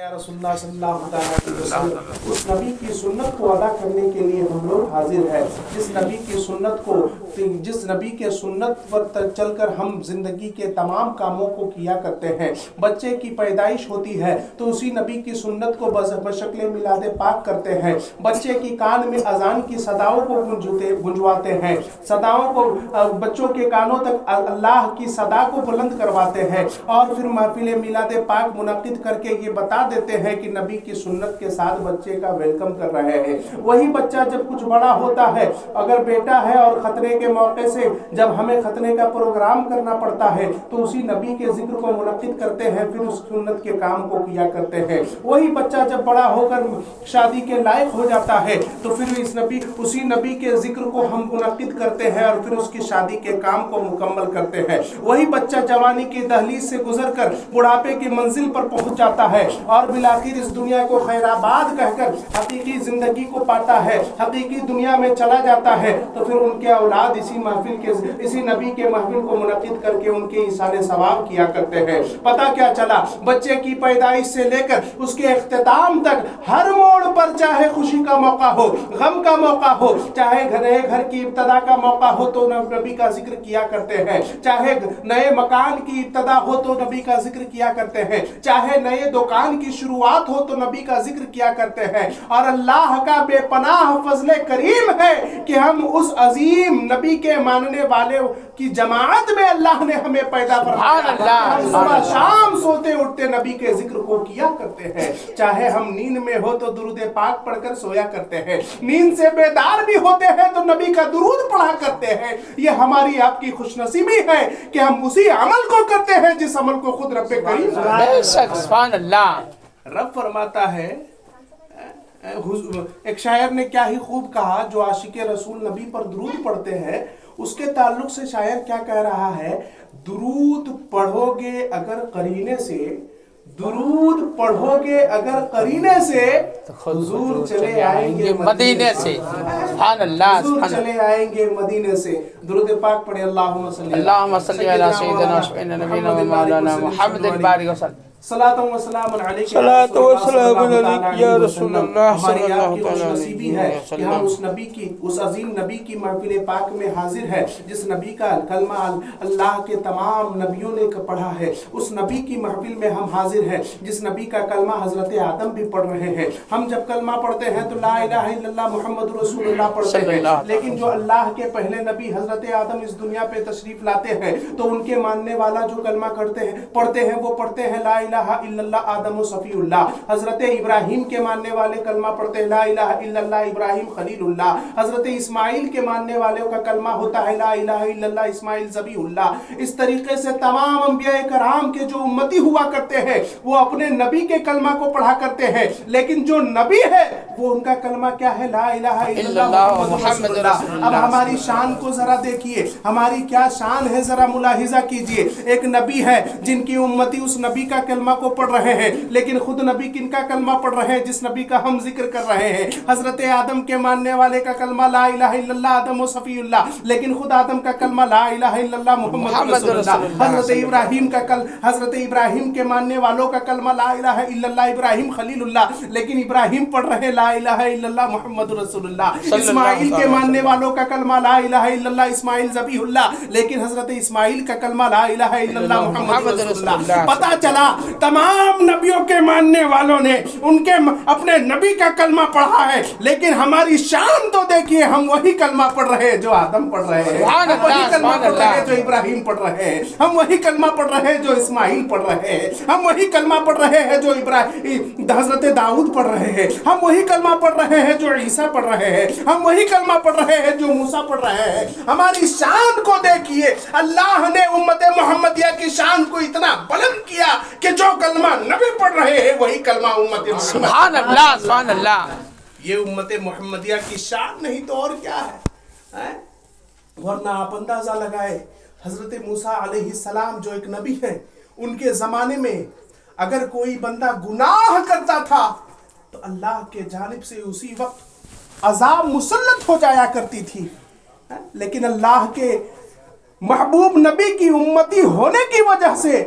رسول اللہ صلی اللہ علیہ وسلم اس نبی کی سنت کو ادا کرنے کے لیے ہم لوگ حاضر ہیں، جس نبی کے سنت پر چل کر ہم زندگی کے تمام کاموں کو کیا کرتے ہیں۔ بچے کی پیدائش ہوتی ہے تو اسی نبی کی سنت کو بشکل میلاد پاک کرتے ہیں۔ بچے کی کان میں اذان کی صداؤں کو گونجواتے ہیں، صداؤں کو بچوں کے کانوں تک اللہ کی صدا کو بلند کرواتے ہیں، اور پھر محفل میلاد پاک منعقد کر کے یہ بتا دیتے ہیں کہ نبی کی سنت کے ساتھ بچے کا ویلکم کر رہے ہیں۔ وہی بچہ جب کچھ بڑا ہوتا ہے، اگر بیٹا ہے اور خطنے کے موقع سے جب ہمیں خطنے کا پروگرام کرنا پڑتا ہے تو اسی نبی کے ذکر کو منعقد کرتے ہیں، پھر اس سنت کے کام کو کیا کرتے ہیں۔ وہی بچہ جب بڑا ہو کر شادی کے لائق ہو جاتا ہے تو پھر اسی نبی کے ذکر کو ہم منعقد کرتے ہیں اور پھر اس کی شادی کے کام کو مکمل کرتے ہیں۔ وہی بچہ جوانی کی دہلیز سے گزر کر بڑھاپے کی منزل پر پہنچ جاتا ہے اور بالآخر اس دنیا کو خیر آباد کہہ کر حقیقی زندگی کو پاتا ہے، حقیقی دنیا میں چلا جاتا ہے، تو پھر ان کے اولاد اسی نبی کے محفل کو منعقد کر کے ان کے ایصال ثواب کیا کرتے ہیں۔ پتہ کیا چلا؟ بچے کی پیدائش سے لے کر اس کے اختتام تک ہر موڑ پر، چاہے خوشی کا موقع ہو، غم کا موقع ہو، چاہے نئے گھر کی ابتدا کا موقع ہو تو نبی کا ذکر کیا کرتے ہیں، چاہے نئے مکان کی ابتدا ہو تو نبی کا ذکر کیا کرتے ہیں، چاہے نئے دکان کی شروعات ہو تو نبی کا ذکر کیا کرتے ہیں۔ اور اللہ کا بے پناہ فضل کریم ہے کہ ہم اس عظیم نبی کے ماننے والے کی جماعت میں اللہ نے ہمیں پیدا فرمایا۔ ہم صبح شام سوتے اٹھتے نبی کے ذکر کو کیا کرتے ہیں، چاہے ہم نیند میں ہو تو درود پاک پڑھ کر سویا کرتے ہیں، نیند سے بیدار بھی ہوتے ہیں تو نبی کا درود پڑھا کرتے ہیں۔ یہ ہماری آپ کی خوش نصیبی ہے کہ ہم اسی عمل کو کرتے ہیں جس عمل کو خود رب کریم سبحان اللہ رب فرماتا ہے۔ ایک شاعر نے کیا ہی خوب کہا، جو عاشق رسول نبی پر درود پڑھتے ہیں اس کے تعلق سے شاعر کیا کہہ رہا ہے؟ درود پڑھو گے اگر قرینے سے، درود پڑھو گے اگر قرینے سے، حضور چلے آئیں گے مدینے سے۔ سبحان اللہ، حضور چلے آئیں گے مدینے سے۔ درود پاک پڑھے۔ اللہم صلی علی سیدنا نبینا و مولانا محمد الباری وسلم۔ صلاۃ و سلام علیک صلاۃ و سلام علیک یا رسول اللہ صلی ہماری اللہ آپ کی خوش علیہ نصیبی ہے کہ ہم اس عظیم نبی کی محفل پاک میں حاضر ہیں، جس نبی کا کلمہ اللہ کے تمام نبیوں نے پڑھا ہے، اس نبی کی محفل میں ہم حاضر ہیں جس نبی کا کلمہ حضرت آدم بھی پڑھ رہے ہیں۔ ہم جب کلمہ پڑھتے ہیں تو لا الہ الا اللہ محمد رسول اللہ پڑھتے ہیں، لیکن جو اللہ کے پہلے نبی حضرت آدم اس دنیا پہ تشریف لاتے ہیں تو ان کے ماننے والا جو کلمہ پڑھتے ہیں وہ پڑھتے ہیں لا الہ الا اللہ آدم و صفی اللہ۔ حضرت ابراہیم کے ماننے والے کلمہ پڑھتے ہیں لا الہ الا اللہ ابراہیم خلیل اللہ۔ حضرت اسماعیل کے ماننے والوں کا کلمہ ہوتا ہے لا الہ الا اللہ اسماعیل ذبیح اللہ۔ اس طریقے سے تمام انبیاء کرام کے جو امتی ہوا کرتے ہیں وہ اپنے نبی کے کلمہ کو پڑھا کرتے ہیں، لیکن جو نبی ہے وہ ان کا کلمہ کیا ہے؟ لا الہ الا اللہ محمد رسول اللہ۔ اب ہماری شان کو ذرا دیکھیے، ہماری کیا شان ہے ذرا ملاحظہ کیجئے۔ ایک نبی ہے جن کی امتی اس نبی کا کلمہ کو پڑھ رہے ہیں، لیکن خود نبی کن کا کلمہ پڑھ رہے ہیں؟ جس نبی کا ہم ذکر کر رہے ہیں۔ حضرت آدم کے ماننے والے کا کلمہ لا الہ الا اللہ آدم و صفی اللہ، لیکن خود آدم کا کلمہ لا الہ الا اللہ محمد رسول اللہ۔ حضرت ابراہیم کے ماننے والوں کا کلمہ لا الہ الا اللہ ابراہیم خلیل اللہ، لیکن ابراہیم پڑھ رہے لا الہ الا اللہ محمد رسول اللہ۔ اسماعیل کے ماننے والوں کا کلمہ لا الہ الا اللہ اسماعیل ذبیح اللہ، لیکن حضرت اسماعیل کا کلمہ لا الہ الا اللہ محمد رسول اللہ۔ پتہ چلا تمام نبیوں کے ماننے والوں نے ان کے اپنے نبی کا کلمہ پڑھا ہے، لیکن ہماری شان تو دیکھیے، ہم وہی کلمہ پڑھ رہے ہیں جو آدم پڑھ رہے ہیں، ہم وہی کلمہ پڑھ رہے ہیں جو ابراہیم پڑھ رہے ہیں، ہم وہی کلمہ پڑھ رہے ہیں جو اسماعیل پڑھ رہے ہیں، ہم وہی کلمہ پڑھ رہے ہیں جو حضرت داؤد پڑھ رہے ہیں، ہم وہی کلمہ پڑھ رہے ہیں جو عیسیٰ پڑھ رہے ہیں، ہم وہی کلمہ پڑھ رہے ہیں جو موسیٰ پڑھ رہے ہیں۔ ہماری شان کو دیکھیے، اللہ نے امت محمدیہ کی شان کو اتنا بلند کیا کہ جو کلمہ نبی پڑھ رہے ہیں وہی کلمہ امت محمد۔ سبحان اللہ، سبحان اللہ۔ یہ امت محمدیہ کی شان نہیں تو اور کیا ہے؟ ورنہ آپ اندازہ لگائے، حضرت موسیٰ علیہ السلام جو ایک نبی ہے، ان کے زمانے میں اگر کوئی بندہ گناہ کرتا تھا تو اللہ کے جانب سے اسی وقت عذاب مسلط ہو جایا کرتی تھی، لیکن اللہ کے محبوب نبی کی امتی ہونے کی وجہ سے